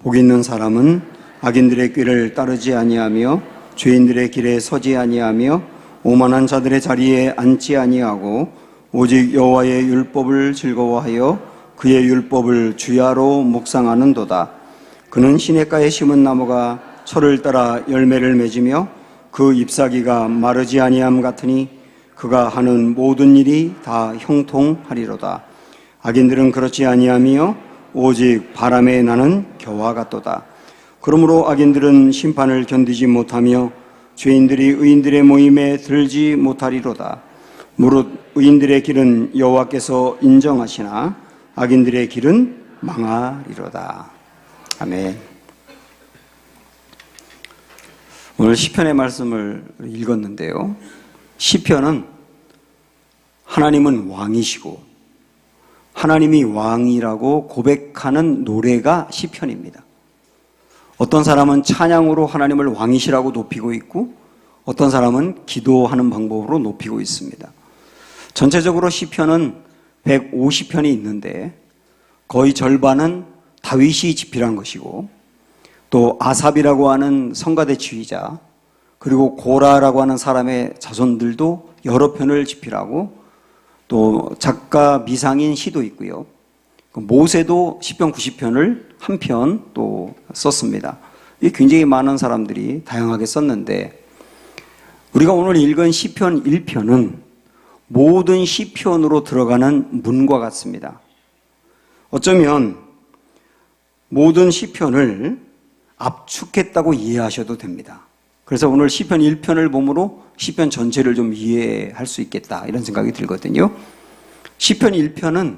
복 있는 사람은 악인들의 꾀를 따르지 아니하며 죄인들의 길에 서지 아니하며 오만한 자들의 자리에 앉지 아니하고 오직 여호와의 율법을 즐거워하여 그의 율법을 주야로 묵상하는도다. 그는 시냇가에 심은 나무가 철을 따라 열매를 맺으며 그 잎사귀가 마르지 아니함 같으니 그가 하는 모든 일이 다 형통하리로다. 악인들은 그렇지 아니하며 오직 바람에 나는 겨와 같도다. 그러므로 악인들은 심판을 견디지 못하며 죄인들이 의인들의 모임에 들지 못하리로다. 무릇 의인들의 길은 여호와께서 인정하시나 악인들의 길은 망하리로다. 아멘. 오늘 시편의 말씀을 읽었는데요. 시편은 하나님은 왕이시고 하나님이 왕이라고 고백하는 노래가 시편입니다. 어떤 사람은 찬양으로 하나님을 왕이시라고 높이고 있고 어떤 사람은 기도하는 방법으로 높이고 있습니다. 전체적으로 시편은 150편이 있는데 거의 절반은 다윗이 집필한 것이고 또 아삽이라고 하는 성가대 지휘자 그리고 고라라고 하는 사람의 자손들도 여러 편을 집필하고 또 작가 미상인 시도 있고요. 모세도 시편 90편을 한 편 또 썼습니다. 이 굉장히 많은 사람들이 다양하게 썼는데 우리가 오늘 읽은 시편 1편은 모든 시편으로 들어가는 문과 같습니다. 어쩌면 모든 시편을 압축했다고 이해하셔도 됩니다. 그래서 오늘 시편 1편을 보므로 시편 전체를 좀 이해할 수 있겠다 이런 생각이 들거든요. 시편 1편은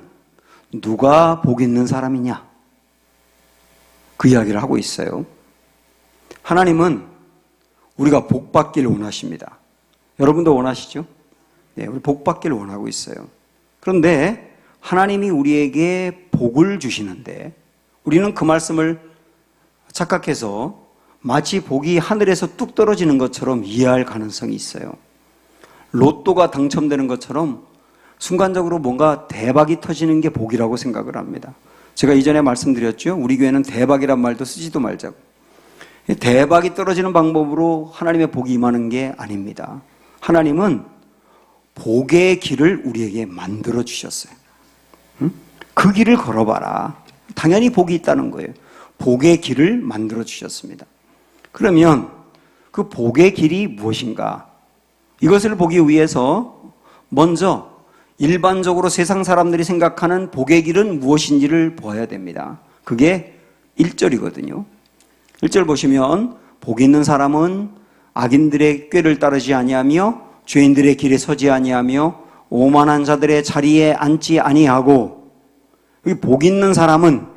누가 복 있는 사람이냐 그 이야기를 하고 있어요. 하나님은 우리가 복 받기를 원하십니다. 여러분도 원하시죠? 네, 우리 복 받기를 원하고 있어요. 그런데 하나님이 우리에게 복을 주시는데 우리는 그 말씀을 착각해서 마치 복이 하늘에서 뚝 떨어지는 것처럼 이해할 가능성이 있어요. 로또가 당첨되는 것처럼 순간적으로 뭔가 대박이 터지는 게 복이라고 생각을 합니다. 제가 이전에 말씀드렸죠. 우리 교회는 대박이란 말도 쓰지도 말자고. 대박이 떨어지는 방법으로 하나님의 복이 임하는 게 아닙니다. 하나님은 복의 길을 우리에게 만들어 주셨어요. 그 길을 걸어봐라. 당연히 복이 있다는 거예요. 복의 길을 만들어 주셨습니다. 그러면 그 복의 길이 무엇인가? 이것을 보기 위해서 먼저 일반적으로 세상 사람들이 생각하는 복의 길은 무엇인지를 보아야 됩니다. 그게 1절이거든요. 1절 보시면 복 있는 사람은 악인들의 꾀를 따르지 아니하며 죄인들의 길에 서지 아니하며 오만한 자들의 자리에 앉지 아니하고 이 복 있는 사람은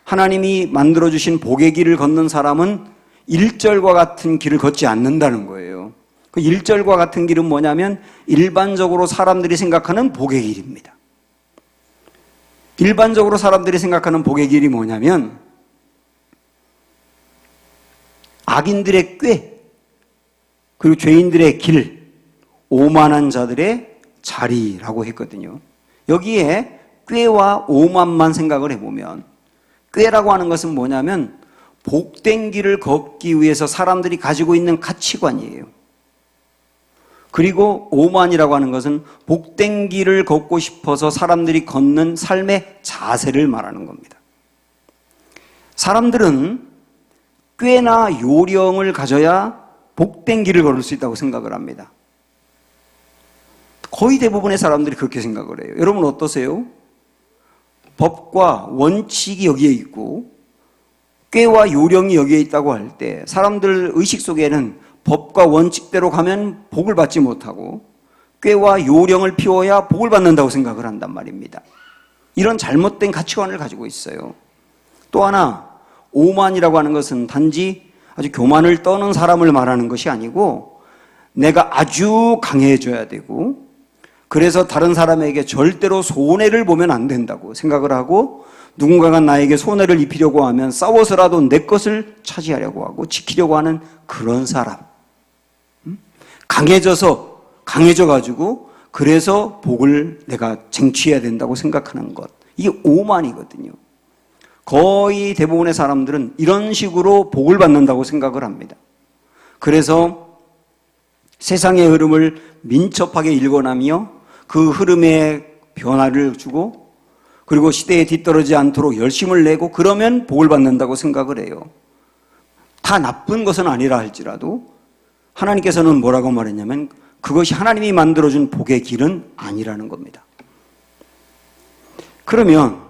하나님이 만들어주신 복의 길을 걷는 사람은 1절과 같은 길을 걷지 않는다는 거예요. 그 1절과 같은 길은 뭐냐면 일반적으로 사람들이 생각하는 복의 길입니다. 일반적으로 사람들이 생각하는 복의 길이 뭐냐면 악인들의 꾀 그리고 죄인들의 길 오만한 자들의 자리라고 했거든요. 여기에 꾀와 오만만 생각을 해보면 꾀라고 하는 것은 뭐냐면 복된 길을 걷기 위해서 사람들이 가지고 있는 가치관이에요. 그리고 오만이라고 하는 것은 복된 길을 걷고 싶어서 사람들이 걷는 삶의 자세를 말하는 겁니다. 사람들은 꾀나 요령을 가져야 복된 길을 걸을 수 있다고 생각을 합니다. 거의 대부분의 사람들이 그렇게 생각을 해요. 여러분 어떠세요? 법과 원칙이 여기에 있고 꾀와 요령이 여기에 있다고 할 때 사람들 의식 속에는 법과 원칙대로 가면 복을 받지 못하고 꾀와 요령을 피워야 복을 받는다고 생각을 한단 말입니다. 이런 잘못된 가치관을 가지고 있어요. 또 하나 오만이라고 하는 것은 단지 아주 교만을 떠는 사람을 말하는 것이 아니고 내가 아주 강해져야 되고 그래서 다른 사람에게 절대로 손해를 보면 안 된다고 생각을 하고 누군가가 나에게 손해를 입히려고 하면 싸워서라도 내 것을 차지하려고 하고 지키려고 하는 그런 사람. 강해져가지고 그래서 복을 내가 쟁취해야 된다고 생각하는 것. 이게 오만이거든요. 거의 대부분의 사람들은 이런 식으로 복을 받는다고 생각을 합니다. 그래서 세상의 흐름을 민첩하게 읽어나며 그 흐름에 변화를 주고 그리고 시대에 뒤떨어지지 않도록 열심을 내고 그러면 복을 받는다고 생각을 해요. 다 나쁜 것은 아니라 할지라도 하나님께서는 뭐라고 말했냐면 그것이 하나님이 만들어준 복의 길은 아니라는 겁니다. 그러면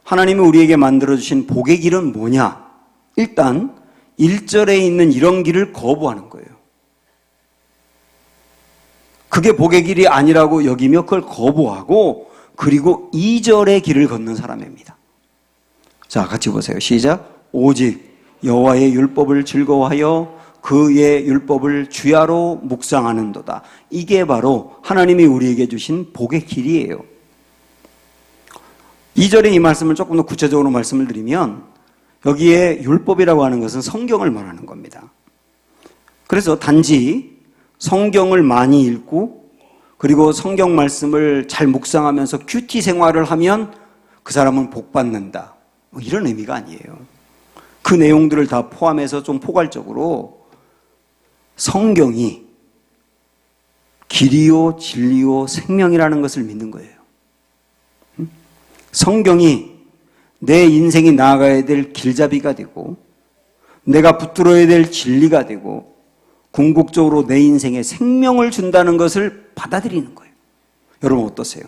하나님이 우리에게 만들어주신 복의 길은 뭐냐? 일단 1절에 있는 이런 길을 거부하는 거예요. 그게 복의 길이 아니라고 여기며 그걸 거부하고 그리고 2절의 길을 걷는 사람입니다. 자, 같이 보세요. 시작. 오직 여호와의 율법을 즐거워하여 그의 율법을 주야로 묵상하는도다. 이게 바로 하나님이 우리에게 주신 복의 길이에요. 2절의 이 말씀을 조금 더 구체적으로 말씀을 드리면 여기에 율법이라고 하는 것은 성경을 말하는 겁니다. 그래서 단지 성경을 많이 읽고 그리고 성경 말씀을 잘 묵상하면서 큐티 생활을 하면 그 사람은 복 받는다. 뭐 이런 의미가 아니에요. 그 내용들을 다 포함해서 좀 포괄적으로 성경이 길이요 진리요 생명이라는 것을 믿는 거예요. 성경이 내 인생이 나아가야 될 길잡이가 되고 내가 붙들어야 될 진리가 되고 궁극적으로 내 인생에 생명을 준다는 것을 받아들이는 거예요. 여러분 어떠세요?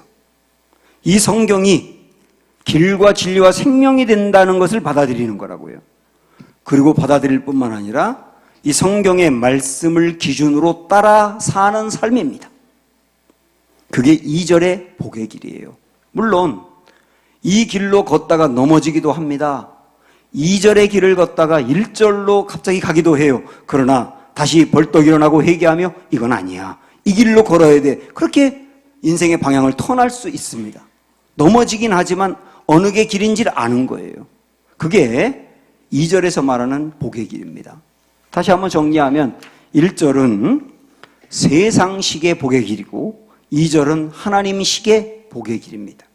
이 성경이 길과 진리와 생명이 된다는 것을 받아들이는 거라고요. 그리고 받아들일 뿐만 아니라 이 성경의 말씀을 기준으로 따라 사는 삶입니다. 그게 2절의 복의 길이에요. 물론 이 길로 걷다가 넘어지기도 합니다. 2절의 길을 걷다가 1절로 갑자기 가기도 해요. 그러나 다시 벌떡 일어나고 회개하며 이건 아니야. 이 길로 걸어야 돼. 그렇게 인생의 방향을 턴할 수 있습니다. 넘어지긴 하지만 어느 게 길인지를 아는 거예요. 그게 2절에서 말하는 복의 길입니다. 다시 한번 정리하면 1절은 세상식의 복의 길이고 2절은 하나님식의 복의 길입니다.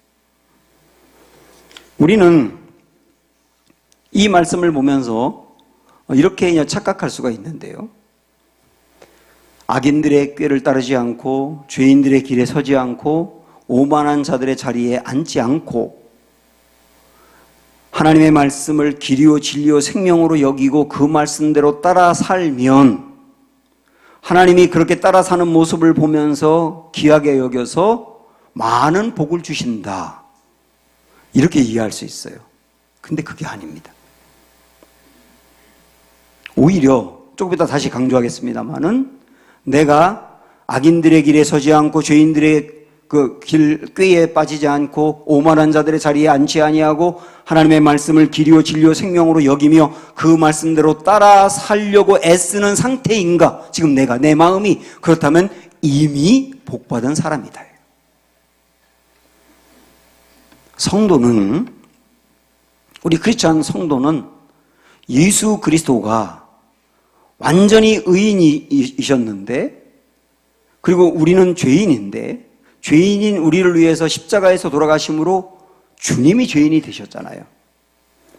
우리는 이 말씀을 보면서 이렇게 착각할 수가 있는데요. 악인들의 꾀를 따르지 않고 죄인들의 길에 서지 않고 오만한 자들의 자리에 앉지 않고 하나님의 말씀을 길이요 진리요 생명으로 여기고 그 말씀대로 따라 살면 하나님이 그렇게 따라 사는 모습을 보면서 귀하게 여겨서 많은 복을 주신다. 이렇게 이해할 수 있어요. 근데 그게 아닙니다. 오히려 조금 이따 다시 강조하겠습니다만은 내가 악인들의 길에 서지 않고 죄인들의 그 꾀에 빠지지 않고 오만한 자들의 자리에 앉지 아니하고 하나님의 말씀을 길이요 진리요 생명으로 여기며 그 말씀대로 따라 살려고 애쓰는 상태인가? 지금 내 마음이 그렇다면 이미 복받은 사람이다. 성도는 우리 크리스찬 성도는 예수 그리스도가 완전히 의인이셨는데 그리고 우리는 죄인인데 죄인인 우리를 위해서 십자가에서 돌아가심으로 주님이 죄인이 되셨잖아요.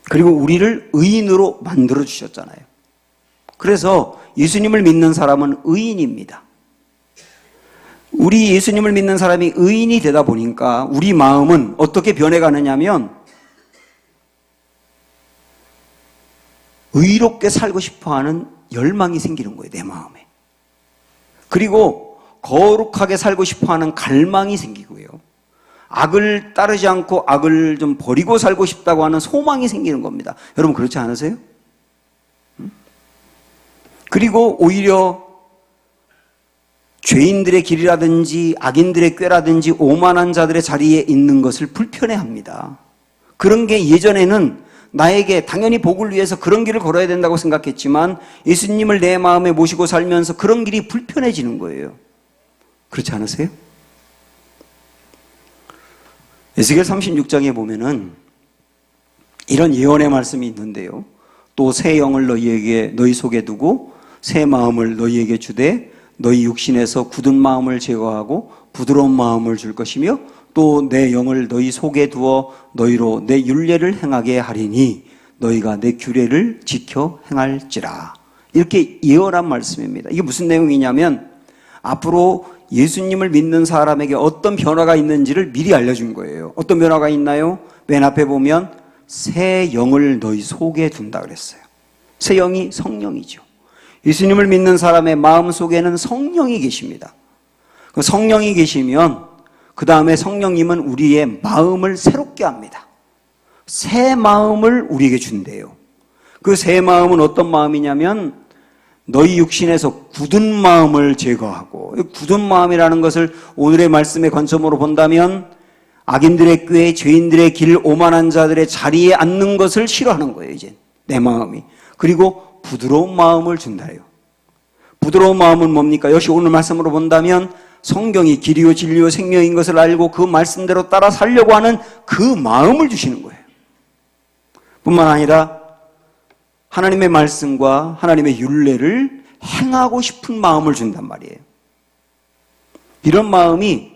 그리고 우리를 의인으로 만들어 주셨잖아요. 그래서 예수님을 믿는 사람은 의인입니다. 우리 예수님을 믿는 사람이 의인이 되다 보니까 우리 마음은 어떻게 변해가느냐면 의롭게 살고 싶어하는 열망이 생기는 거예요. 내 마음에. 그리고 거룩하게 살고 싶어하는 갈망이 생기고요. 악을 따르지 않고 악을 좀 버리고 살고 싶다고 하는 소망이 생기는 겁니다. 여러분 그렇지 않으세요? 그리고 오히려 죄인들의 길이라든지 악인들의 꾀라든지 오만한 자들의 자리에 있는 것을 불편해합니다. 그런 게 예전에는 나에게 당연히 복을 위해서 그런 길을 걸어야 된다고 생각했지만 예수님을 내 마음에 모시고 살면서 그런 길이 불편해지는 거예요. 그렇지 않으세요? 에스겔 36장에 보면은 이런 예언의 말씀이 있는데요. 또 새 영을 너희 속에 두고 새 마음을 너희에게 주되 너희 육신에서 굳은 마음을 제거하고 부드러운 마음을 줄 것이며 또 내 영을 너희 속에 두어 너희로 내 율례를 행하게 하리니 너희가 내 규례를 지켜 행할지라. 이렇게 예언한 말씀입니다. 이게 무슨 내용이냐면 앞으로 예수님을 믿는 사람에게 어떤 변화가 있는지를 미리 알려준 거예요. 어떤 변화가 있나요? 맨 앞에 보면 새 영을 너희 속에 둔다 그랬어요. 새 영이 성령이죠. 예수님을 믿는 사람의 마음 속에는 성령이 계십니다. 그 성령이 계시면 그 다음에 성령님은 우리의 마음을 새롭게 합니다. 새 마음을 우리에게 준대요. 그 새 마음은 어떤 마음이냐면 너희 육신에서 굳은 마음을 제거하고, 굳은 마음이라는 것을 오늘의 말씀의 관점으로 본다면 악인들의 꾀, 죄인들의 길, 오만한 자들의 자리에 앉는 것을 싫어하는 거예요. 이제 내 마음이. 그리고 부드러운 마음을 준다요. 부드러운 마음은 뭡니까? 역시 오늘 말씀으로 본다면 성경이 길이요 진리요 생명인 것을 알고 그 말씀대로 따라 살려고 하는 그 마음을 주시는 거예요. 뿐만 아니라 하나님의 말씀과 하나님의 율례를 행하고 싶은 마음을 준단 말이에요. 이런 마음이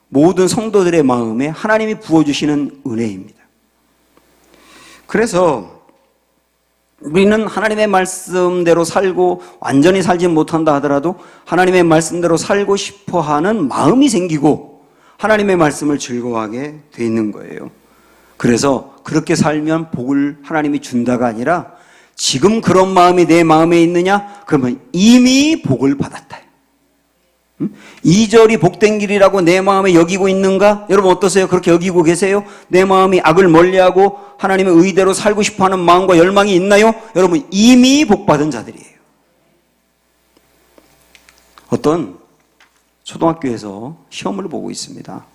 모든 성도들의 마음에 하나님이 부어주시는 은혜입니다. 그래서 우리는 하나님의 말씀대로 살고 완전히 살지 못한다 하더라도 하나님의 말씀대로 살고 싶어하는 마음이 생기고 하나님의 말씀을 즐거워하게 돼 있는 거예요. 그래서 그렇게 살면 복을 하나님이 준다가 아니라 지금 그런 마음이 내 마음에 있느냐? 그러면 이미 복을 받았다. 2절이 복된 길이라고 내 마음에 여기고 있는가? 여러분 어떠세요? 그렇게 여기고 계세요? 내 마음이 악을 멀리하고 하나님의 의대로 살고 싶어하는 마음과 열망이 있나요? 여러분 이미 복받은 자들이에요. 어떤 초등학교에서 시험을 보고 있습니다.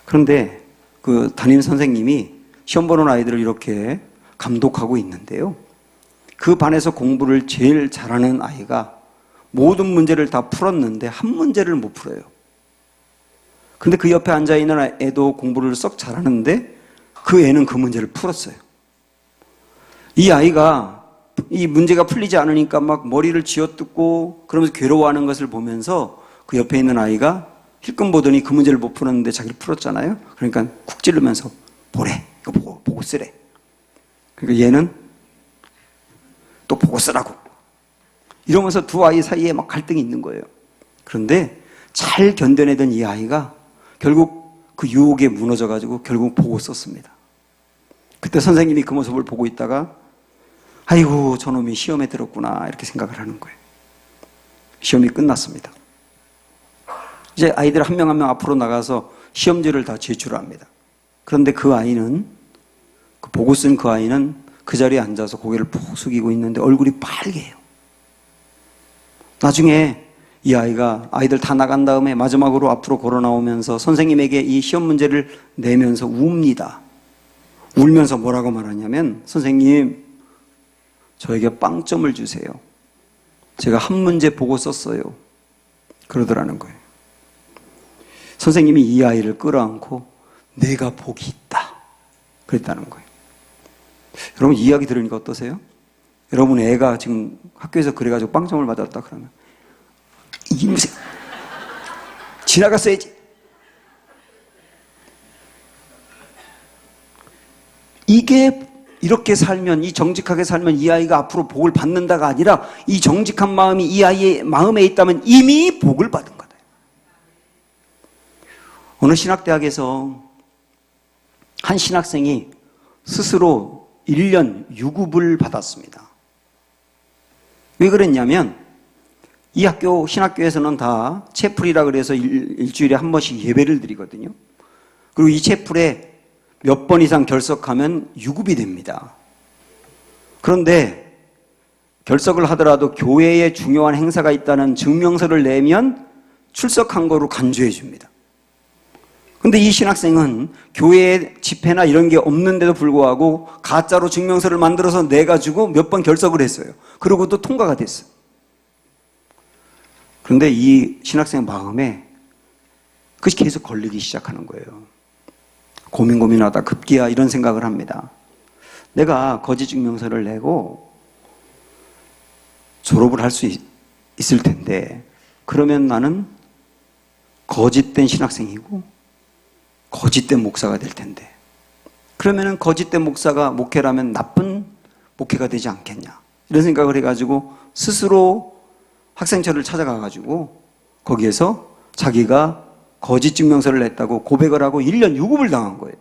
그런데 그 담임 선생님이 시험 보는 아이들을 이렇게 감독하고 있는데요. 그 반에서 공부를 제일 잘하는 아이가 모든 문제를 다 풀었는데 한 문제를 못 풀어요. 근데 그 옆에 앉아있는 애도 공부를 썩 잘하는데 그 애는 그 문제를 풀었어요. 이 아이가 이 문제가 풀리지 않으니까 막 머리를 쥐어뜯고 그러면서 괴로워하는 것을 보면서 그 옆에 있는 아이가 힐끔 보더니 그 문제를 못 풀었는데 자기를 풀었잖아요. 그러니까 쿡 찌르면서 보래. 이거 보고 쓰래. 그러니까 얘는 또 보고 쓰라고. 이러면서 두 아이 사이에 막 갈등이 있는 거예요. 그런데 잘 견뎌내던 이 아이가 결국 그 유혹에 무너져가지고 결국 보고 썼습니다. 그때 선생님이 그 모습을 보고 있다가 아이고 저놈이 시험에 들었구나 이렇게 생각을 하는 거예요. 시험이 끝났습니다. 이제 아이들 한 명 한 명 앞으로 나가서 시험지를 다 제출합니다. 그런데 그 아이는 그 보고 쓴 그 아이는 그 자리에 앉아서 고개를 푹 숙이고 있는데 얼굴이 빨개요. 나중에 이 아이가 아이들 다 나간 다음에 마지막으로 앞으로 걸어 나오면서 선생님에게 이 시험 문제를 내면서 웁니다. 울면서 뭐라고 말하냐면 선생님 저에게 빵점을 주세요. 제가 한 문제 보고 썼어요. 그러더라는 거예요. 선생님이 이 아이를 끌어안고 내가 복이 있다 그랬다는 거예요. 여러분 이 이야기 들으니까 어떠세요? 여러분 애가 지금 학교에서 그래가지고 빵점을 받았다 그러면 이 무슨 지나갔어야지. 이게 이렇게 살면 이 정직하게 살면 이 아이가 앞으로 복을 받는다가 아니라 이 정직한 마음이 이 아이의 마음에 있다면 이미 복을 받은 거다. 어느 신학대학에서 한 신학생이 스스로 1년 유급을 받았습니다. 왜 그랬냐면 이 학교 신학교에서는 다 채플이라 그래서 일주일에 한 번씩 예배를 드리거든요. 그리고 이 채플에 몇 번 이상 결석하면 유급이 됩니다. 그런데 결석을 하더라도 교회에 중요한 행사가 있다는 증명서를 내면 출석한 거로 간주해 줍니다. 근데 이 신학생은 교회에 집회나 이런 게 없는데도 불구하고 가짜로 증명서를 만들어서 내가지고 몇 번 결석을 했어요. 그리고 또 통과가 됐어요. 그런데 이 신학생 마음에 그것이 계속 걸리기 시작하는 거예요. 고민하다 급기야 이런 생각을 합니다. 내가 거짓 증명서를 내고 졸업을 할 수 있을 텐데 그러면 나는 거짓된 신학생이고 거짓된 목사가 될 텐데, 그러면은 거짓된 목사가 목회라면 나쁜 목회가 되지 않겠냐, 이런 생각을 해가지고 스스로 학생처를 찾아가가지고 거기에서 자기가 거짓 증명서를 냈다고 고백을 하고 1년 유급을 당한 거예요.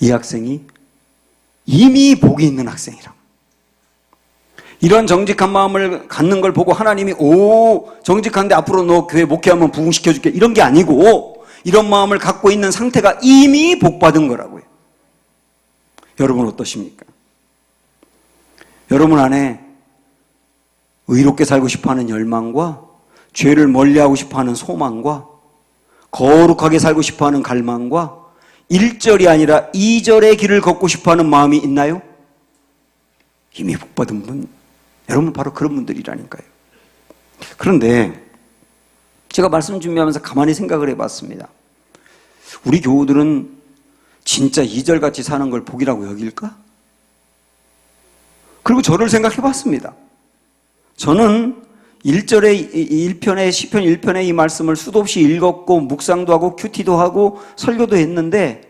이 학생이 이미 복이 있는 학생이라고. 이런 정직한 마음을 갖는 걸 보고 하나님이 정직한데 앞으로 너 교회 목회하면 부흥시켜줄게, 이런 게 아니고 이런 마음을 갖고 있는 상태가 이미 복받은 거라고요. 여러분 어떠십니까? 여러분 안에 의롭게 살고 싶어하는 열망과 죄를 멀리하고 싶어하는 소망과 거룩하게 살고 싶어하는 갈망과 1절이 아니라 2절의 길을 걷고 싶어하는 마음이 있나요? 이미 복받은 분, 여러분 바로 그런 분들이라니까요. 그런데 제가 말씀 준비하면서 가만히 생각을 해봤습니다. 우리 교우들은 진짜 2절같이 사는 걸 복이라고 여길까? 그리고 저를 생각해봤습니다. 저는 1절의 시편 1편의 이 말씀을 수도 없이 읽었고 묵상도 하고 큐티도 하고 설교도 했는데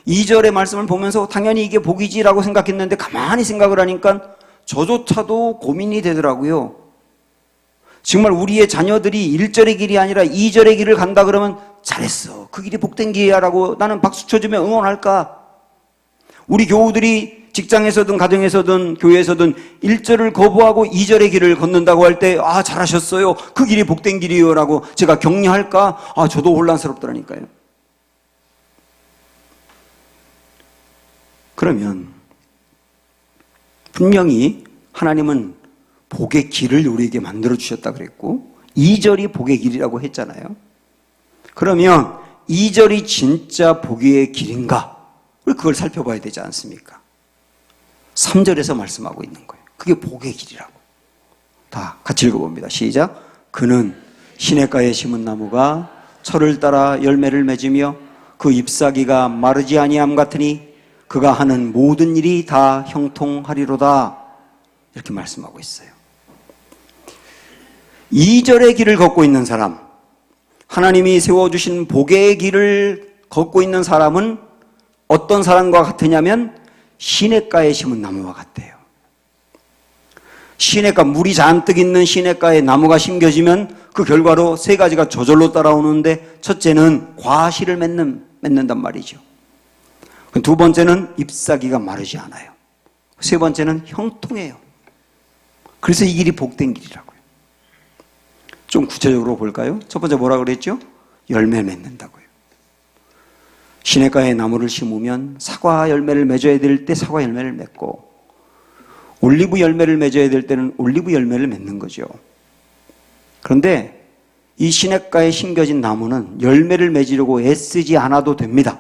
2절의 말씀을 보면서 당연히 이게 복이지라고 생각했는데 가만히 생각을 하니까 저조차도 고민이 되더라고요. 정말 우리의 자녀들이 1절의 길이 아니라 2절의 길을 간다 그러면 잘했어, 그 길이 복된 길이야 라고 나는 박수 쳐주며 응원할까? 우리 교우들이 직장에서든 가정에서든 교회에서든 1절을 거부하고 2절의 길을 걷는다고 할 때 잘하셨어요, 그 길이 복된 길이요 라고 제가 격려할까? 저도 혼란스럽더라니까요. 그러면 분명히 하나님은 복의 길을 우리에게 만들어 주셨다 그랬고 2절이 복의 길이라고 했잖아요. 그러면 2절이 진짜 복의 길인가? 그걸 살펴봐야 되지 않습니까? 3절에서 말씀하고 있는 거예요. 그게 복의 길이라고. 다 같이 읽어봅니다. 시작. 그는 시냇가에 심은 나무가 철을 따라 열매를 맺으며 그 잎사귀가 마르지 아니함 같으니 그가 하는 모든 일이 다 형통하리로다. 이렇게 말씀하고 있어요. 2절의 길을 걷고 있는 사람, 하나님이 세워주신 복의 길을 걷고 있는 사람은 어떤 사람과 같으냐면 시냇가에 심은 나무와 같대요. 시냇가, 물이 잔뜩 있는 시냇가에 나무가 심겨지면 그 결과로 세 가지가 저절로 따라오는데, 첫째는 과실을 맺는단 말이죠. 두 번째는 잎사귀가 마르지 않아요. 세 번째는 형통해요. 그래서 이 길이 복된 길이라고요. 좀 구체적으로 볼까요? 첫 번째 뭐라고 그랬죠? 열매 맺는다고요. 시냇가에 나무를 심으면 사과 열매를 맺어야 될 때 사과 열매를 맺고, 올리브 열매를 맺어야 될 때는 올리브 열매를 맺는 거죠. 그런데 이 시냇가에 심겨진 나무는 열매를 맺으려고 애쓰지 않아도 됩니다.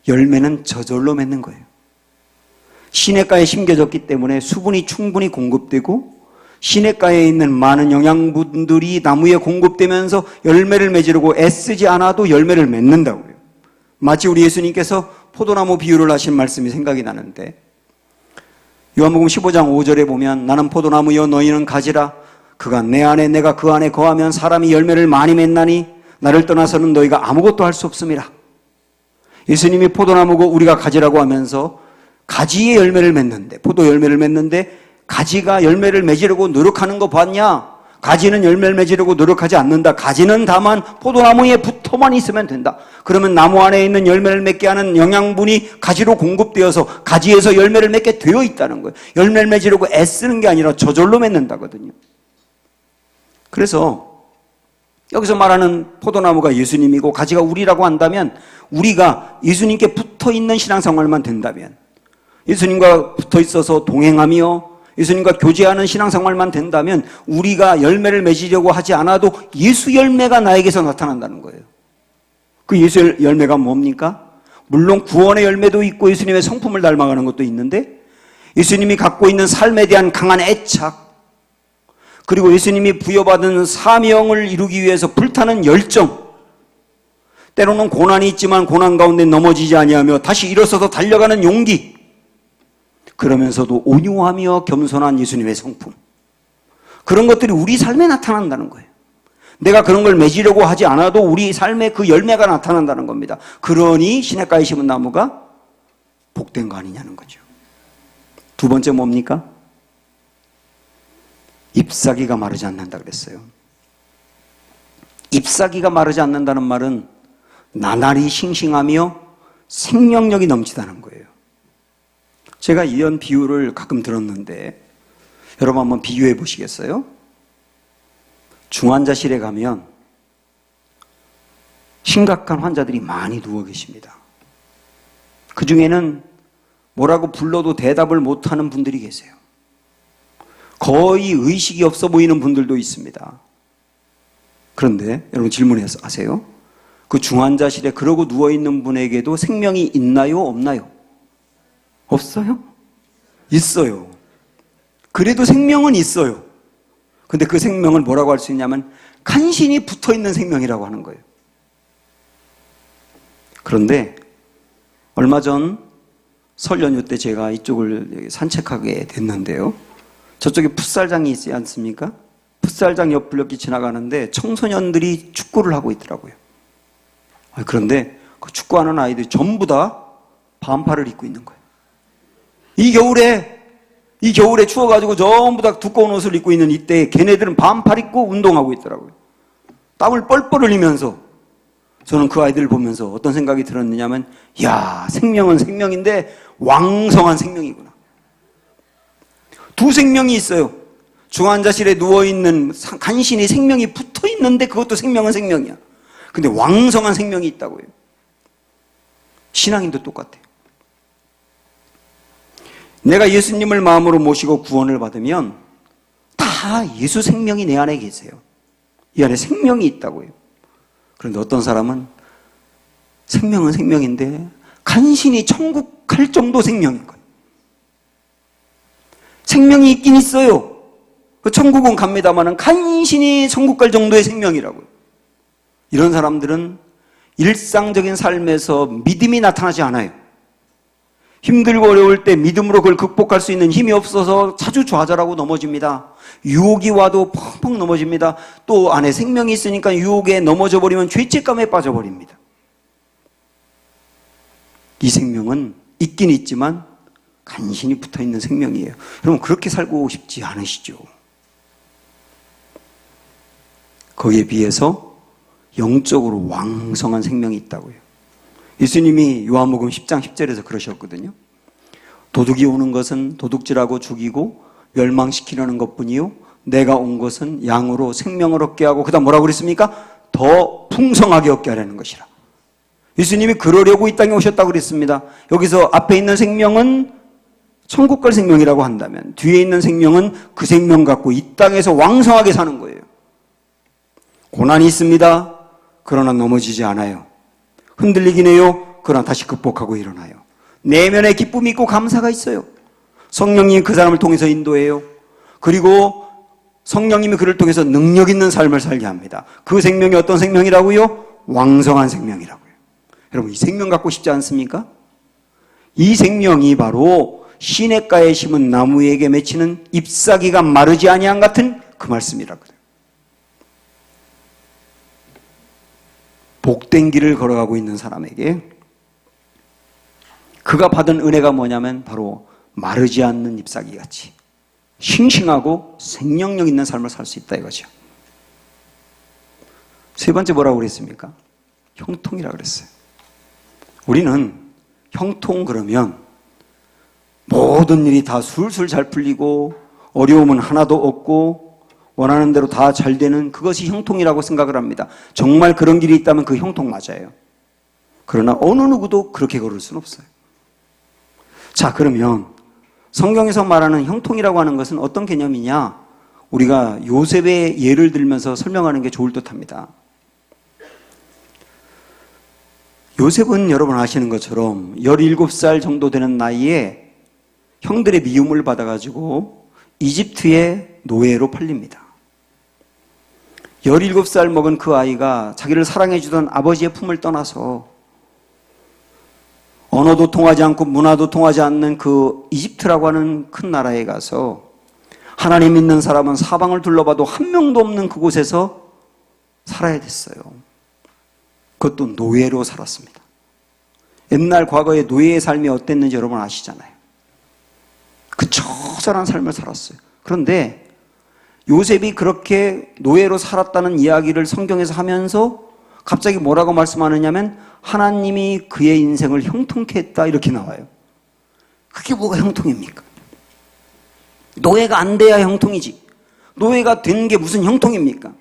열매는 저절로 맺는 거예요. 시냇가에 심겨졌기 때문에 수분이 충분히 공급되고 시냇가에 있는 많은 영양분들이 나무에 공급되면서 열매를 맺으려고 애쓰지 않아도 열매를 맺는다고요. 마치 우리 예수님께서 포도나무 비유를 하신 말씀이 생각이 나는데, 요한복음 15장 5절에 보면 나는 포도나무여 너희는 가지라, 그가 내 안에 내가 그 안에 거하면 사람이 열매를 많이 맺나니 나를 떠나서는 너희가 아무것도 할 수 없음이라. 예수님이 포도나무고 우리가 가지라고 하면서 가지의 열매를 맺는데, 포도 열매를 맺는데 가지가 열매를 맺으려고 노력하는 거 봤냐? 가지는 열매를 맺으려고 노력하지 않는다. 가지는 다만 포도나무에 붙어만 있으면 된다. 그러면 나무 안에 있는 열매를 맺게 하는 영양분이 가지로 공급되어서 가지에서 열매를 맺게 되어 있다는 거예요. 열매를 맺으려고 애쓰는 게 아니라 저절로 맺는다거든요. 그래서 여기서 말하는 포도나무가 예수님이고 가지가 우리라고 한다면, 우리가 예수님께 붙어있는 신앙생활만 된다면, 예수님과 붙어있어서 동행하며 예수님과 교제하는 신앙생활만 된다면 우리가 열매를 맺으려고 하지 않아도 예수 열매가 나에게서 나타난다는 거예요. 그 예수 열매가 뭡니까? 물론 구원의 열매도 있고 예수님의 성품을 닮아가는 것도 있는데, 예수님이 갖고 있는 삶에 대한 강한 애착, 그리고 예수님이 부여받은 사명을 이루기 위해서 불타는 열정, 때로는 고난이 있지만 고난 가운데 넘어지지 아니하며 다시 일어서서 달려가는 용기, 그러면서도 온유하며 겸손한 예수님의 성품, 그런 것들이 우리 삶에 나타난다는 거예요. 내가 그런 걸 맺으려고 하지 않아도 우리 삶에 그 열매가 나타난다는 겁니다. 그러니 시냇가에 심은 나무가 복된 거 아니냐는 거죠. 두 번째 뭡니까? 잎사귀가 마르지 않는다 그랬어요. 잎사귀가 마르지 않는다는 말은 나날이 싱싱하며 생명력이 넘치다는 거예요. 제가 이런 비유를 가끔 들었는데 여러분 한번 비교해 보시겠어요? 중환자실에 가면 심각한 환자들이 많이 누워 계십니다. 그 중에는 뭐라고 불러도 대답을 못하는 분들이 계세요. 거의 의식이 없어 보이는 분들도 있습니다. 그런데 여러분 질문하세요. 그 중환자실에 그러고 누워있는 분에게도 생명이 있나요? 없나요? 없어요? 있어요. 그래도 생명은 있어요. 근데 그 생명을 뭐라고 할 수 있냐면 간신히 붙어있는 생명이라고 하는 거예요. 그런데 얼마 전 설 연휴 때 제가 이쪽을 산책하게 됐는데요. 저쪽에 풋살장이 있지 않습니까? 풋살장 옆블럭이 지나가는데 청소년들이 축구를 하고 있더라고요. 그런데 그 축구하는 아이들이 전부 다 반팔을 입고 있는 거예요. 이 겨울에 추워가지고 전부 다 두꺼운 옷을 입고 있는 이때 걔네들은 반팔 입고 운동하고 있더라고요. 땀을 뻘뻘 흘리면서 저는 그 아이들을 보면서 어떤 생각이 들었느냐면 야, 생명은 생명인데 왕성한 생명이구나. 두 생명이 있어요. 중환자실에 누워있는 간신히 생명이 붙어있는데 그것도 생명은 생명이야. 근데 왕성한 생명이 있다고요. 신앙인도 똑같아요. 내가 예수님을 마음으로 모시고 구원을 받으면 다 예수 생명이 내 안에 계세요. 이 안에 생명이 있다고요. 그런데 어떤 사람은 생명은 생명인데 간신히 천국 갈 정도 생명인 거예요. 생명이 있긴 있어요. 그 천국은 갑니다마는 간신히 천국 갈 정도의 생명이라고요. 이런 사람들은 일상적인 삶에서 믿음이 나타나지 않아요. 힘들고 어려울 때 믿음으로 그걸 극복할 수 있는 힘이 없어서 자주 좌절하고 넘어집니다. 유혹이 와도 펑펑 넘어집니다. 또 안에 생명이 있으니까 유혹에 넘어져 버리면 죄책감에 빠져버립니다. 이 생명은 있긴 있지만 간신히 붙어있는 생명이에요. 여러분 그렇게 살고 싶지 않으시죠? 거기에 비해서 영적으로 왕성한 생명이 있다고요. 예수님이 요한복음 10장 10절에서 그러셨거든요. 도둑이 오는 것은 도둑질하고 죽이고 멸망시키려는 것뿐이요 내가 온 것은 양으로 생명을 얻게 하고 그다음 뭐라고 그랬습니까? 더 풍성하게 얻게 하려는 것이라. 예수님이 그러려고 이 땅에 오셨다고 그랬습니다. 여기서 앞에 있는 생명은 천국 갈 생명이라고 한다면 뒤에 있는 생명은 그 생명 갖고 이 땅에서 왕성하게 사는 거예요. 고난이 있습니다. 그러나 넘어지지 않아요. 흔들리긴 해요. 그러나 다시 극복하고 일어나요. 내면에 기쁨이 있고 감사가 있어요. 성령님이 그 사람을 통해서 인도해요. 그리고 성령님이 그를 통해서 능력 있는 삶을 살게 합니다. 그 생명이 어떤 생명이라고요? 왕성한 생명이라고요. 여러분 이 생명 갖고 싶지 않습니까? 이 생명이 바로 시냇가에 심은 나무에게 맺히는 잎사귀가 마르지 아니한 같은 그 말씀이라고요. 복된 길을 걸어가고 있는 사람에게 그가 받은 은혜가 뭐냐면 바로 마르지 않는 잎사귀 같이 싱싱하고 생명력 있는 삶을 살 수 있다 이거죠. 세 번째 뭐라고 그랬습니까? 형통이라고 그랬어요. 우리는 형통 그러면 모든 일이 다 술술 잘 풀리고 어려움은 하나도 없고 원하는 대로 다 잘 되는 그것이 형통이라고 생각을 합니다. 정말 그런 길이 있다면 그 형통 맞아요. 그러나 어느 누구도 그렇게 걸을 수는 없어요. 자, 그러면 성경에서 말하는 형통이라고 하는 것은 어떤 개념이냐? 우리가 요셉의 예를 들면서 설명하는 게 좋을 듯합니다. 요셉은 여러분 아시는 것처럼 17살 정도 되는 나이에 형들의 미움을 받아가지고 이집트의 노예로 팔립니다. 17살 먹은 그 아이가 자기를 사랑해주던 아버지의 품을 떠나서 언어도 통하지 않고 문화도 통하지 않는 그 이집트라고 하는 큰 나라에 가서 하나님 믿는 사람은 사방을 둘러봐도 한 명도 없는 그곳에서 살아야 됐어요. 그것도 노예로 살았습니다. 옛날 과거에 노예의 삶이 어땠는지 여러분 아시잖아요. 그 처절한 삶을 살았어요. 그런데 요셉이 그렇게 노예로 살았다는 이야기를 성경에서 하면서 갑자기 뭐라고 말씀하느냐면 하나님이 그의 인생을 형통케 했다 이렇게 나와요. 그게 뭐가 형통입니까? 노예가 안 돼야 형통이지. 노예가 된 게 무슨 형통입니까?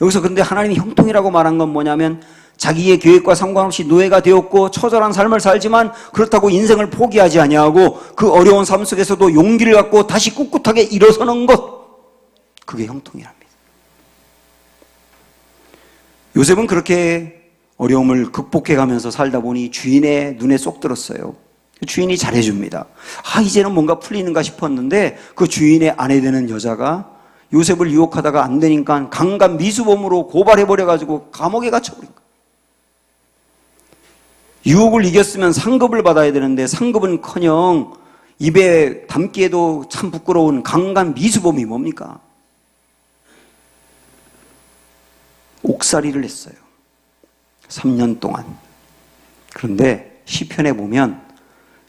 여기서 근데 하나님이 형통이라고 말한 건 뭐냐면 자기의 계획과 상관없이 노예가 되었고 처절한 삶을 살지만 그렇다고 인생을 포기하지 아니하고 그 어려운 삶 속에서도 용기를 갖고 다시 꿋꿋하게 일어서는 것, 그게 형통이랍니다. 요셉은 그렇게 어려움을 극복해 가면서 살다 보니 주인의 눈에 쏙 들었어요. 주인이 잘해줍니다. 이제는 뭔가 풀리는가 싶었는데 그 주인의 아내 되는 여자가 요셉을 유혹하다가 안 되니까 강간 미수범으로 고발해버려가지고 감옥에 갇혀버린 거예요. 유혹을 이겼으면 상급을 받아야 되는데 상급은커녕 입에 담기에도 참 부끄러운 강간 미수범이 뭡니까? 옥살이를 했어요. 3년 동안. 그런데 시편에 보면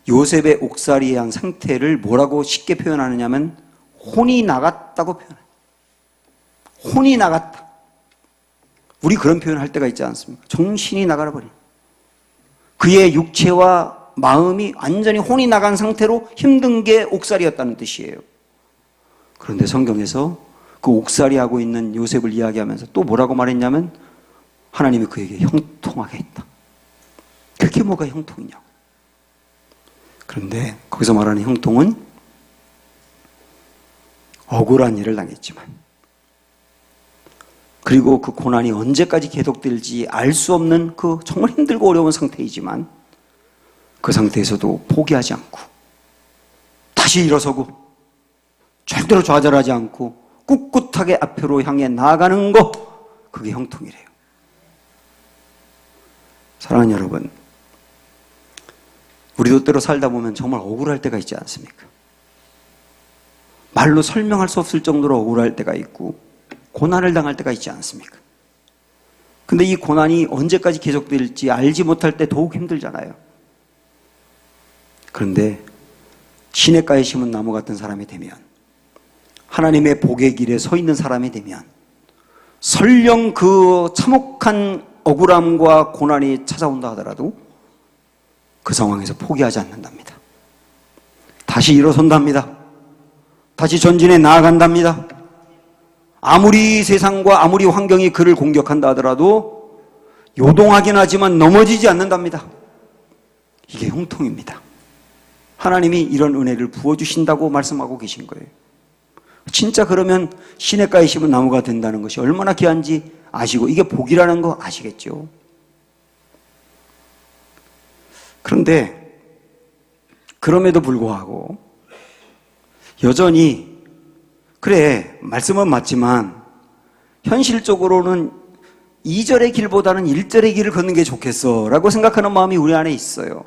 요셉의 옥살이에 한 상태를 뭐라고 쉽게 표현하느냐면 혼이 나갔다고 표현해요. 혼이 나갔다. 우리 그런 표현 할 때가 있지 않습니까? 정신이 나가라 버린. 그의 육체와 마음이 완전히 혼이 나간 상태로 힘든 게 옥살이였다는 뜻이에요. 그런데 성경에서 그 옥살이하고 있는 요셉을 이야기하면서 또 뭐라고 말했냐면 하나님이 그에게 형통하게 했다. 그게 뭐가 형통이냐고. 그런데 거기서 말하는 형통은 억울한 일을 당했지만 그리고 그 고난이 언제까지 계속될지 알 수 없는 그 정말 힘들고 어려운 상태이지만 그 상태에서도 포기하지 않고 다시 일어서고 절대로 좌절하지 않고 꿋꿋하게 앞으로 향해 나아가는 것, 그게 형통이래요. 사랑하는 여러분, 우리도 때로 살다 보면 정말 억울할 때가 있지 않습니까? 말로 설명할 수 없을 정도로 억울할 때가 있고 고난을 당할 때가 있지 않습니까? 근데 이 고난이 언제까지 계속될지 알지 못할 때 더욱 힘들잖아요. 그런데 시냇가에 심은 나무 같은 사람이 되면, 하나님의 복의 길에 서 있는 사람이 되면 설령 그 참혹한 억울함과 고난이 찾아온다 하더라도 그 상황에서 포기하지 않는답니다. 다시 일어선답니다. 다시 전진해 나아간답니다. 아무리 세상과 아무리 환경이 그를 공격한다 하더라도 요동하긴 하지만 넘어지지 않는답니다. 이게 형통입니다. 하나님이 이런 은혜를 부어주신다고 말씀하고 계신 거예요. 진짜 그러면 시냇가에 심은 나무가 된다는 것이 얼마나 귀한지 아시고 이게 복이라는 거 아시겠죠? 그런데 그럼에도 불구하고 여전히 그래, 말씀은 맞지만 현실적으로는 2절의 길보다는 1절의 길을 걷는 게 좋겠어 라고 생각하는 마음이 우리 안에 있어요.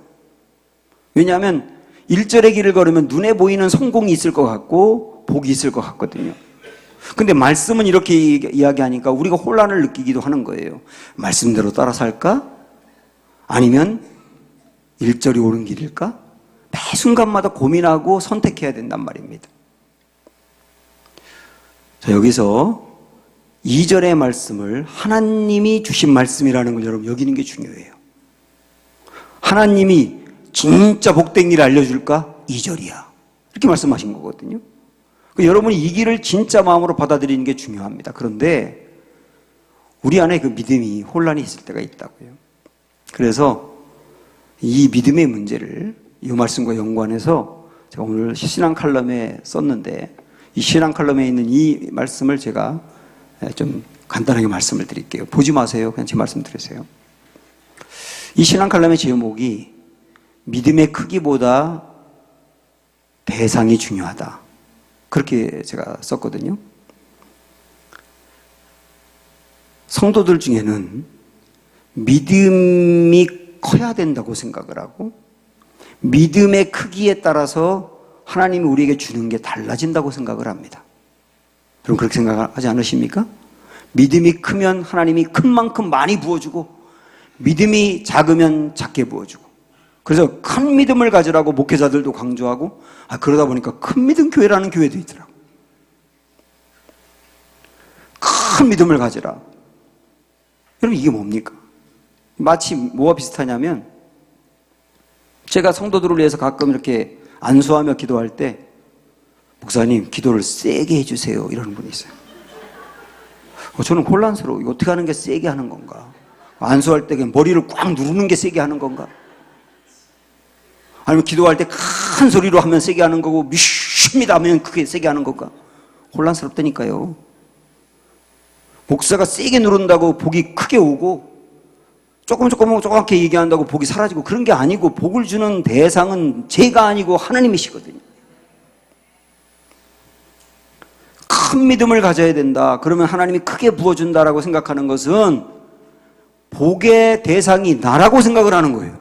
왜냐하면 1절의 길을 걸으면 눈에 보이는 성공이 있을 것 같고 복이 있을 것 같거든요. 근데 말씀은 이렇게 이야기하니까 우리가 혼란을 느끼기도 하는 거예요. 말씀대로 따라 살까? 아니면 1절이 옳은 길일까? 매 순간마다 고민하고 선택해야 된단 말입니다. 자, 여기서 2절의 말씀을 하나님이 주신 말씀이라는 걸 여러분 여기는 게 중요해요. 하나님이 진짜 복된 길을 알려줄까? 2절이야. 이렇게 말씀하신 거거든요. 여러분이 이 길을 진짜 마음으로 받아들이는 게 중요합니다. 그런데 우리 안에 그 믿음이 혼란이 있을 때가 있다고요. 그래서 이 믿음의 문제를 이 말씀과 연관해서 제가 오늘 신앙 칼럼에 썼는데 이 신앙 칼럼에 있는 이 말씀을 제가 좀 간단하게 말씀을 드릴게요. 보지 마세요. 그냥 제 말씀 들으세요. 이 신앙 칼럼의 제목이 믿음의 크기보다 대상이 중요하다. 그렇게 제가 썼거든요. 성도들 중에는 믿음이 커야 된다고 생각을 하고 믿음의 크기에 따라서 하나님이 우리에게 주는 게 달라진다고 생각을 합니다. 여러분 그렇게 생각하지 않으십니까? 믿음이 크면 하나님이 큰 만큼 많이 부어주고, 믿음이 작으면 작게 부어주고. 그래서 큰 믿음을 가지라고 목회자들도 강조하고, 그러다 보니까 큰 믿음 교회라는 교회도 있더라고. 큰 믿음을 가지라. 여러분, 이게 뭡니까? 마치 뭐와 비슷하냐면, 제가 성도들을 위해서 가끔 이렇게 안수하며 기도할 때, 목사님, 기도를 세게 해주세요, 이러는 분이 있어요. 저는 혼란스러워. 이거 어떻게 하는 게 세게 하는 건가? 안수할 때 머리를 꽉 누르는 게 세게 하는 건가? 아니면 기도할 때 큰 소리로 하면 세게 하는 거고, 미십니다 하면 그게 세게 하는 건가? 혼란스럽다니까요. 목사가 세게 누른다고 복이 크게 오고, 조그맣게 얘기한다고 복이 사라지고, 그런 게 아니고, 복을 주는 대상은 제가 아니고 하나님이시거든요. 큰 믿음을 가져야 된다. 그러면 하나님이 크게 부어준다라고 생각하는 것은 복의 대상이 나라고 생각을 하는 거예요.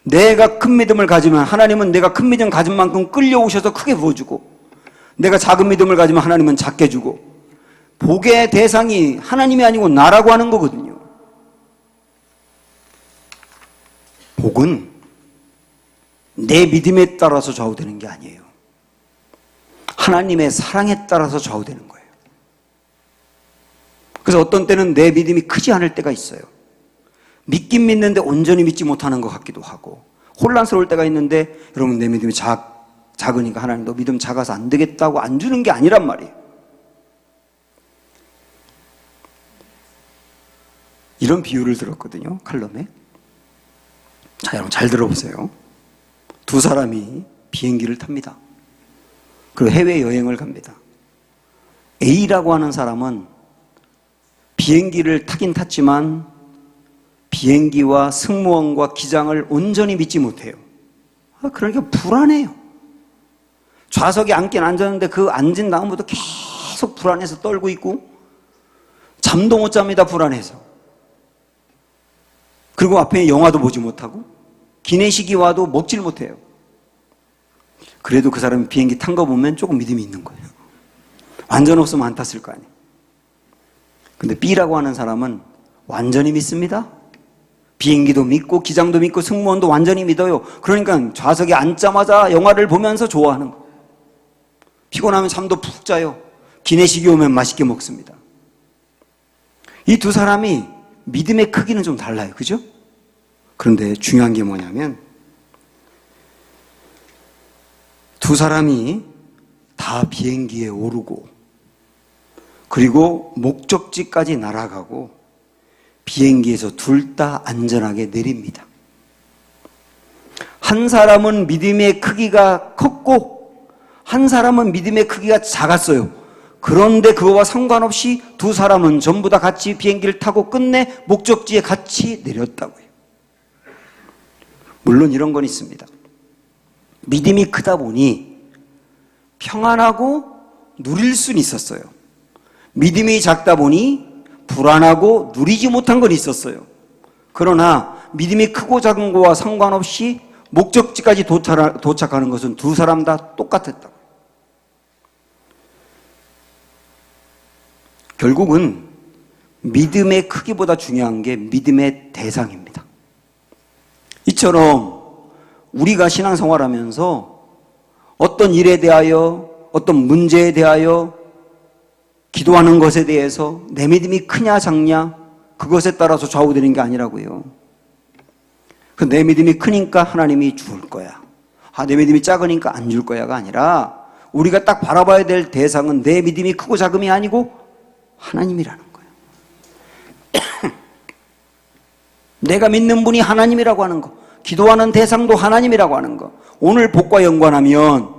내가 큰 믿음을 가지면 하나님은 내가 큰 믿음 가진 만큼 끌려오셔서 크게 부어주고, 내가 작은 믿음을 가지면 하나님은 작게 주고, 복의 대상이 하나님이 아니고 나라고 하는 거거든요. 복은 내 믿음에 따라서 좌우되는 게 아니에요. 하나님의 사랑에 따라서 좌우되는 거예요. 그래서 어떤 때는 내 믿음이 크지 않을 때가 있어요. 믿긴 믿는데 온전히 믿지 못하는 것 같기도 하고, 혼란스러울 때가 있는데, 여러분, 내 믿음이 작으니까 하나님 너 믿음 작아서 안 되겠다고 안 주는 게 아니란 말이에요. 이런 비유를 들었거든요, 칼럼에. 자, 여러분 잘 들어보세요. 두 사람이 비행기를 탑니다. 그리고 해외여행을 갑니다. A라고 하는 사람은 비행기를 타긴 탔지만 비행기와 승무원과 기장을 온전히 믿지 못해요. 그러니까 불안해요. 좌석에 앉긴 앉았는데 그 앉은 다음부터 계속 불안해서 떨고 있고, 잠도 못 잡니다, 불안해서. 그리고 앞에 영화도 보지 못하고 기내식이 와도 먹질 못해요. 그래도 그 사람이 비행기 탄 거 보면 조금 믿음이 있는 거예요. 완전 없으면 안 탔을 거 아니에요. 근데 B라고 하는 사람은 완전히 믿습니다. 비행기도 믿고 기장도 믿고 승무원도 완전히 믿어요. 그러니까 좌석에 앉자마자 영화를 보면서 좋아하는 거예요. 피곤하면 잠도 푹 자요. 기내식이 오면 맛있게 먹습니다. 이 두 사람이 믿음의 크기는 좀 달라요. 그죠? 그런데 중요한 게 뭐냐면, 두 사람이 다 비행기에 오르고, 그리고 목적지까지 날아가고, 비행기에서 둘 다 안전하게 내립니다. 한 사람은 믿음의 크기가 컸고, 한 사람은 믿음의 크기가 작았어요. 그런데 그거와 상관없이 두 사람은 전부 다 같이 비행기를 타고 끝내 목적지에 같이 내렸다고요. 물론 이런 건 있습니다. 믿음이 크다 보니 평안하고 누릴 수는 있었어요. 믿음이 작다 보니 불안하고 누리지 못한 건 있었어요. 그러나 믿음이 크고 작은 거와 상관없이 목적지까지 도착하는 것은 두 사람 다 똑같았다고. 결국은 믿음의 크기보다 중요한 게 믿음의 대상입니다. 이처럼 우리가 신앙생활하면서 어떤 일에 대하여, 어떤 문제에 대하여 기도하는 것에 대해서 내 믿음이 크냐 작냐 그것에 따라서 좌우되는 게 아니라고요. 내 믿음이 크니까 하나님이 줄 거야. 내 믿음이 작으니까 안 줄 거야가 아니라, 우리가 딱 바라봐야 될 대상은 내 믿음이 크고 작음이 아니고 하나님이라는 거예요. 내가 믿는 분이 하나님이라고 하는 거, 기도하는 대상도 하나님이라고 하는 거. 오늘 복과 연관하면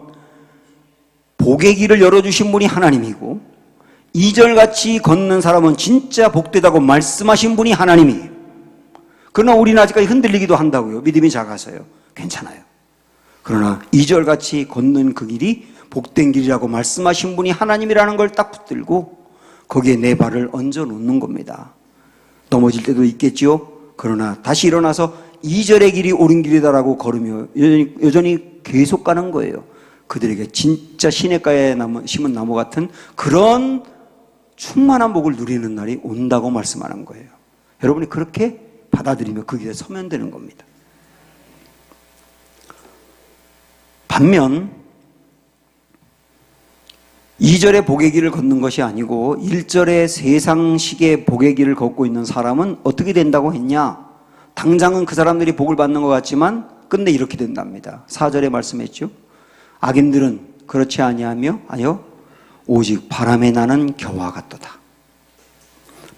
복의 길을 열어주신 분이 하나님이고, 2절같이 걷는 사람은 진짜 복되다고 말씀하신 분이 하나님이에요. 그러나 우리는 아직까지 흔들리기도 한다고요. 믿음이 작아서요. 괜찮아요. 그러나 2절같이 걷는 그 길이 복된 길이라고 말씀하신 분이 하나님이라는 걸 딱 붙들고 거기에 내 발을 얹어 놓는 겁니다. 넘어질 때도 있겠지요. 그러나 다시 일어나서 2절의 길이 옳은 길이다라고 걸으며 여전히 계속 가는 거예요. 그들에게 진짜 시냇가에 심은 나무 같은 그런 충만한 복을 누리는 날이 온다고 말씀하는 거예요. 여러분이 그렇게 받아들이며 그 길에 서면 되는 겁니다. 반면 2절의 복의 길을 걷는 것이 아니고 1절의 세상식의 복의 길을 걷고 있는 사람은 어떻게 된다고 했냐? 당장은 그 사람들이 복을 받는 것 같지만 끝내 이렇게 된답니다. 4절에 말씀했죠. 악인들은 그렇지 아니하며 오직 바람에 나는 겨와 같도다.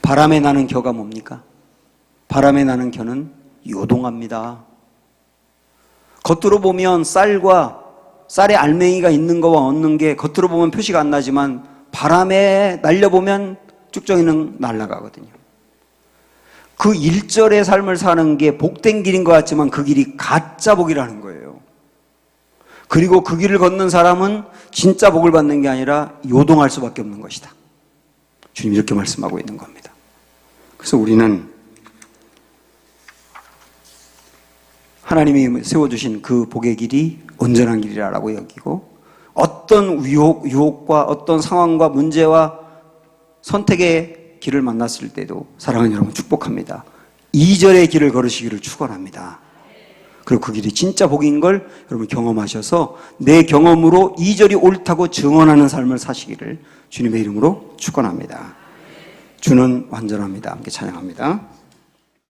바람에 나는 겨가 뭡니까? 바람에 나는 겨는 요동합니다. 겉으로 보면 쌀에 알맹이가 있는 거와 없는 게 겉으로 보면 표시가 안 나지만 바람에 날려보면 쭉정이는 날아가거든요. 그 1절의 삶을 사는 게 복된 길인 것 같지만 그 길이 가짜 복이라는 거예요. 그리고 그 길을 걷는 사람은 진짜 복을 받는 게 아니라 요동할 수밖에 없는 것이다. 주님 이렇게 말씀하고 있는 겁니다. 그래서 우리는 하나님이 세워주신 그 복의 길이 온전한 길이라고 여기고 어떤 유혹과 어떤 상황과 문제와 선택의 길을 만났을 때도 사랑하는 여러분 축복합니다. 2절의 길을 걸으시기를 축원합니다. 그리고 그 길이 진짜 복인 걸 여러분 경험하셔서 내 경험으로 2절이 옳다고 증언하는 삶을 사시기를 주님의 이름으로 축원합니다. 주는 완전합니다. 함께 찬양합니다.